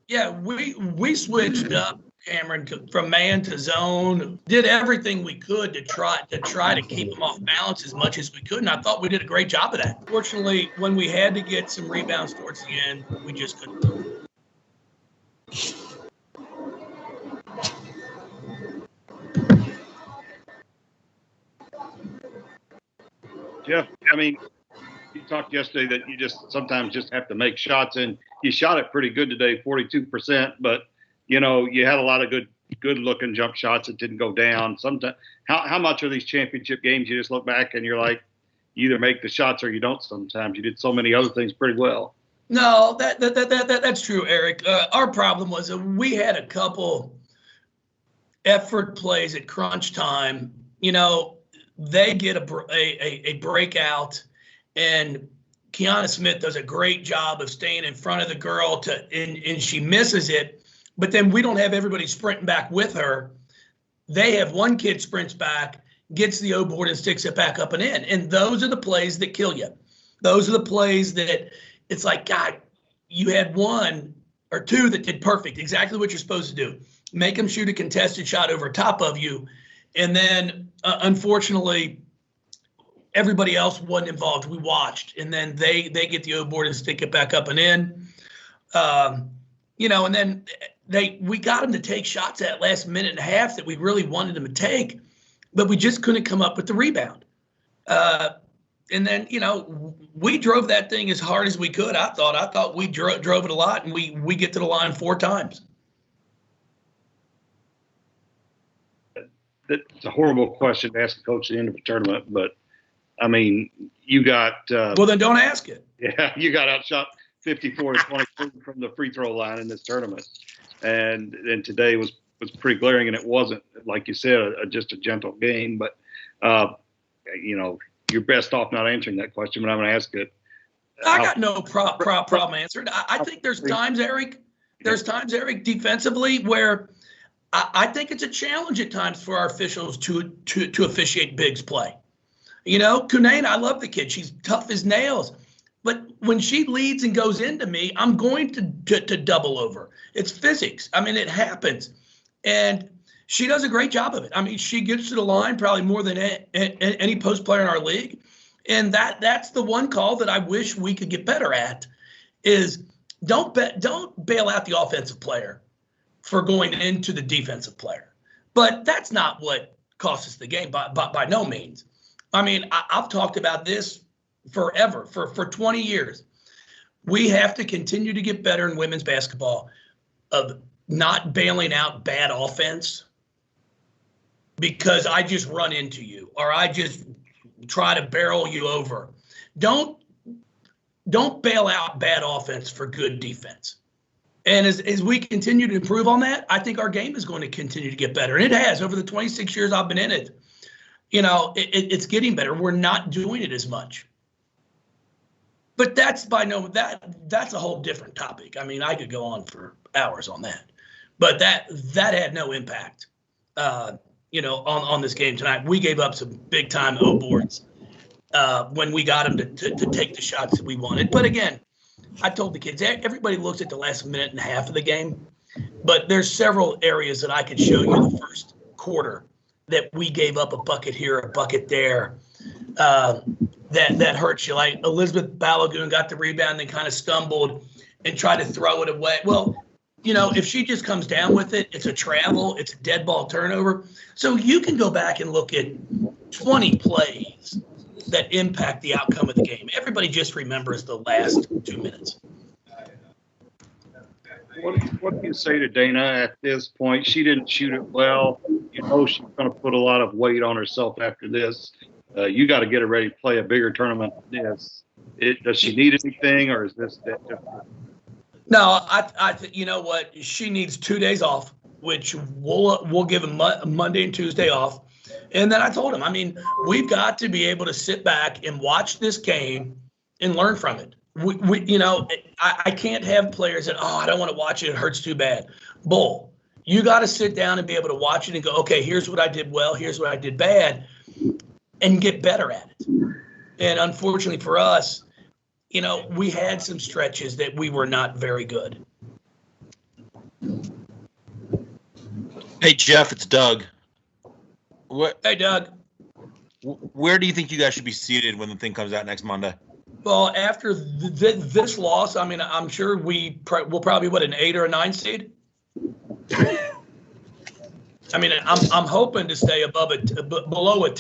Yeah, we switched up, Cameron, from man to zone. Did everything we could to try to keep them off balance as much as we could, and I thought we did a great job of that. Fortunately, when we had to get some rebounds towards the end, we just couldn't. Jeff, I mean, you talked yesterday that you just sometimes just have to make shots, and you shot it pretty good today, 42%. But you had a lot of good looking jump shots that didn't go down. Sometimes, how much of these championship games you just look back and you're like, you either make the shots or you don't. Sometimes you did so many other things pretty well. No, that's true, Eric. Our problem was that we had a couple effort plays at crunch time. They get a breakout, and Kiana Smith does a great job of staying in front of the girl and she misses it. But then we don't have everybody sprinting back with her. They have one kid sprints back, gets the O board and sticks it back up and in. And those are the plays that kill you. Those are the plays that it's like, God, you had one or two that did perfect, exactly what you're supposed to do. Make them shoot a contested shot over top of you. And then, unfortunately, everybody else wasn't involved. We watched, and then they get the O board and stick it back up and in. And then we got them to take shots that last minute and a half that we really wanted them to take, but we just couldn't come up with the rebound. And then, we drove that thing as hard as we could. I thought we drove it a lot, and we get to the line 4 times. It's a horrible question to ask a coach at the end of a tournament, but I mean, you got. Well, then don't ask it. Yeah, you got outshot 54-22 from the free throw line in this tournament, and today was pretty glaring, and it wasn't, like you said, just a gentle game. But you're best off not answering that question, but I'm going to ask it. I got no problem answering. I think there's times, Eric. Defensively where I think it's a challenge at times for our officials to officiate Biggs play. Kunane, I love the kid. She's tough as nails. But when she leads and goes into me, I'm going to double over. It's physics. I mean, it happens. And she does a great job of it. I mean, she gets to the line probably more than any post player in our league. And that's the one call that I wish we could get better at is don't bail out the offensive player for going into the defensive player. But that's not what cost us the game by no means. I mean, I've talked about this forever, for 20 years. We have to continue to get better in women's basketball of not bailing out bad offense because I just run into you or I just try to barrel you over. Don't bail out bad offense for good defense. And as we continue to improve on that, I think our game is going to continue to get better. And it has over the 26 years I've been in it. It's getting better. We're not doing it as much. But that's that's a whole different topic. I mean, I could go on for hours on that. But that had no impact, on this game tonight. We gave up some big time O boards when we got them to take the shots that we wanted. But again, I told the kids, everybody looks at the last minute and a half of the game, but there's several areas that I could show you the first quarter that we gave up a bucket here, a bucket there, that hurts you. Like Elizabeth Balogun got the rebound and kind of stumbled and tried to throw it away. Well, if she just comes down with it, it's a travel, it's a dead ball turnover. So you can go back and look at 20 plays that impact the outcome of the game. Everybody just remembers the last 2 minutes. What do you say to Dana at this point? She didn't shoot it well. She's going to put a lot of weight on herself after this. You got to get her ready to play a bigger tournament than this. Does she need anything, or is this that different? No, I think, you know what? She needs 2 days off, which we'll give them Monday and Tuesday off. And then I told him, I mean, we've got to be able to sit back and watch this game and learn from it. I can't have players that, I don't want to watch it. It hurts too bad. Bull. You got to sit down and be able to watch it and go, okay, here's what I did well. Here's what I did bad, and get better at it. And unfortunately for us, we had some stretches that we were not very good. Hey, Jeff, it's Doug. Hey, Doug. Where do you think you guys should be seated when the thing comes out next Monday? Well, after this loss, I mean, I'm sure we'll probably an 8 or a 9 seed. I mean, I'm hoping to stay above it, below a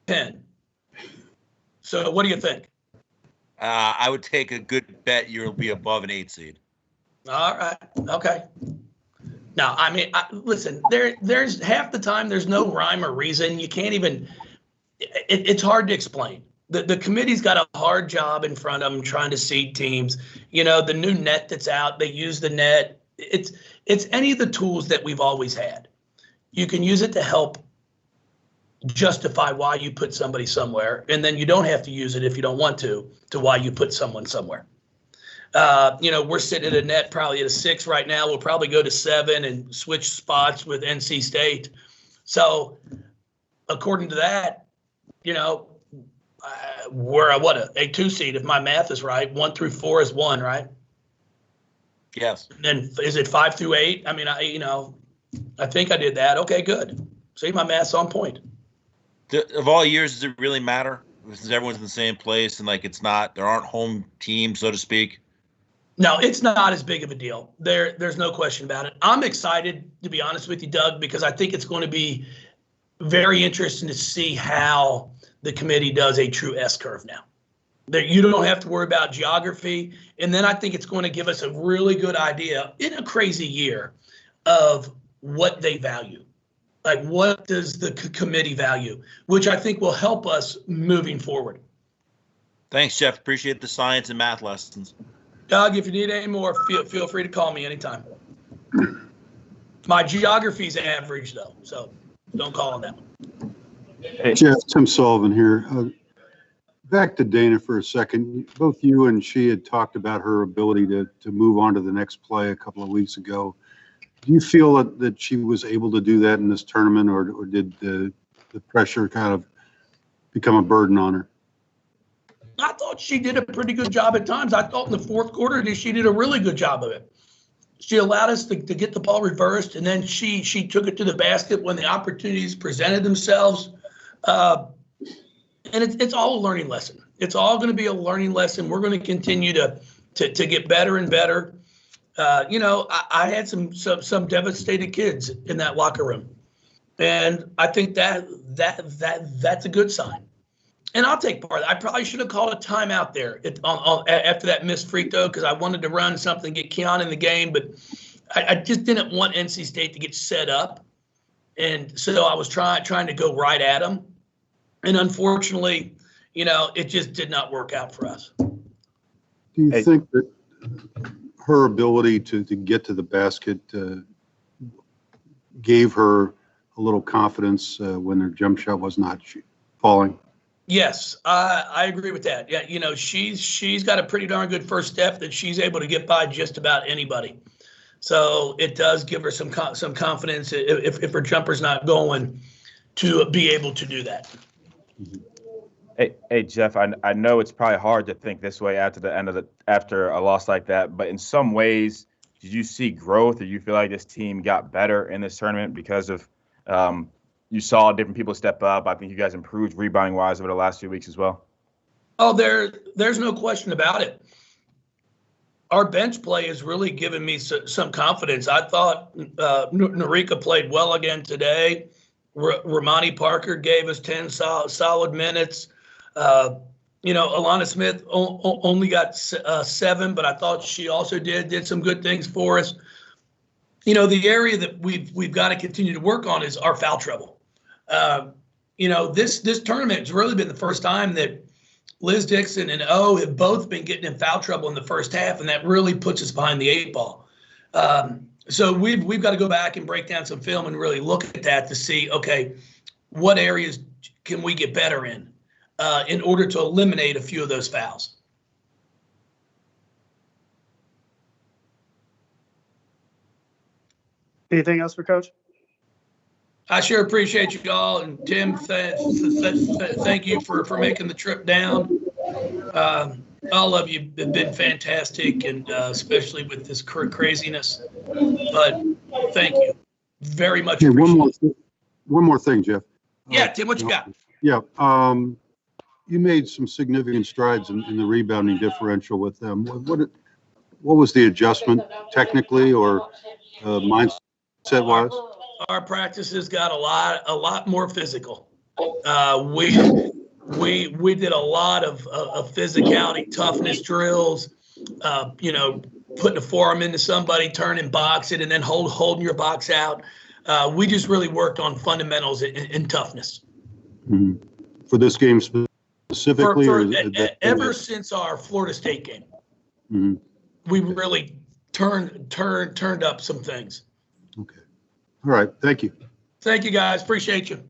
10. So, what do you think? I would take a good bet you'll be above an 8 seed. All right. Okay. Now, I mean, listen. There's half the time there's no rhyme or reason. You can't even. It's hard to explain. The committee's got a hard job in front of them trying to seed teams. You know, the new net that's out, they use the net. It's any of the tools that we've always had. You can use it to help justify why you put somebody somewhere, and then you don't have to use it if you don't want to why you put someone somewhere. You know, we're sitting at a net probably at a 6 right now. We'll probably go to 7 and switch spots with NC State. So according to that, you know, we're a 2 seed if my math is right. 1 through 4 is 1, right? Yes. And then is it 5 through 8? I mean, I think I did that. Okay, good. See, my math's on point. Of all years, does it really matter? Since everyone's in the same place and there aren't home teams, so to speak. No, it's not as big of a deal. There's no question about it. I'm excited, to be honest with you, Doug, because I think it's going to be very interesting to see how the committee does a true S-curve now. You don't have to worry about geography. And then I think it's going to give us a really good idea in a crazy year of what they value. Like, what does the committee value, which I think will help us moving forward. Thanks, Jeff. Appreciate the science and math lessons. Doug, if you need any more, feel free to call me anytime. My geography's average, though, so don't call on that one. Hey. Jeff, Tim Sullivan here. Back to Dana for a second. Both you and she had talked about her ability to move on to the next play a couple of weeks ago. Do you feel that she was able to do that in this tournament, or did the pressure kind of become a burden on her? I thought she did a pretty good job at times. I thought in the fourth quarter she did a really good job of it. She allowed us to get the ball reversed, and then she took it to the basket when the opportunities presented themselves. And it's all a learning lesson. It's all going to be a learning lesson. We're going to continue to get better and better. You know, I had some devastated kids in that locker room, and I think that's a good sign. And I'll take part of that. I probably should have called a timeout there after that missed free throw, because I wanted to run something, get Keon in the game, but I just didn't want NC State to get set up, and so I was trying to go right at them, and unfortunately, you know, it just did not work out for us. Do you think that her ability to get to the basket gave her a little confidence when her jump shot was not falling? Yes, I agree with that. Yeah, you know, she's got a pretty darn good first step that she's able to get by just about anybody. So it does give her some confidence if her jumper's not going, to be able to do that. Hey Jeff, I know it's probably hard to think this way after a loss like that, but in some ways, did you see growth, or you feel like this team got better in this tournament because of you saw different people step up? I think you guys improved rebounding wise over the last few weeks as well. Oh, there's no question about it. Our bench play has really given me some confidence. I thought Narika played well again today. Ramani Parker gave us 10 solid minutes. You know, Alana Smith only got 7, but I thought she also did some good things for us. You know, the area that we've got to continue to work on is our foul trouble. You know, this tournament has really been the first time that Liz Dixon and O have both been getting in foul trouble in the first half, and that really puts us behind the 8 ball. So we've got to go back and break down some film and really look at that to see, okay, what areas can we get better in order to eliminate a few of those fouls. Anything else for Coach? I sure appreciate you all, and Tim, thank you for making the trip down. All of you have been fantastic, and especially with this craziness. But thank you very much. Hey, Appreciate one more thing, Jeff. Yeah, Tim, what you got? Yeah. You made some significant strides in the rebounding differential with them. What was the adjustment technically or mindset wise? Our practices got a lot more physical. We did a lot of physicality, toughness drills. Putting a forearm into somebody, turning, box it, and then holding your box out. We just really worked on fundamentals and toughness. Mm-hmm. For this game specifically, ever since our Florida State game, mm-hmm. we really turned up some things. Okay. All right. Thank you. Thank you, guys. Appreciate you.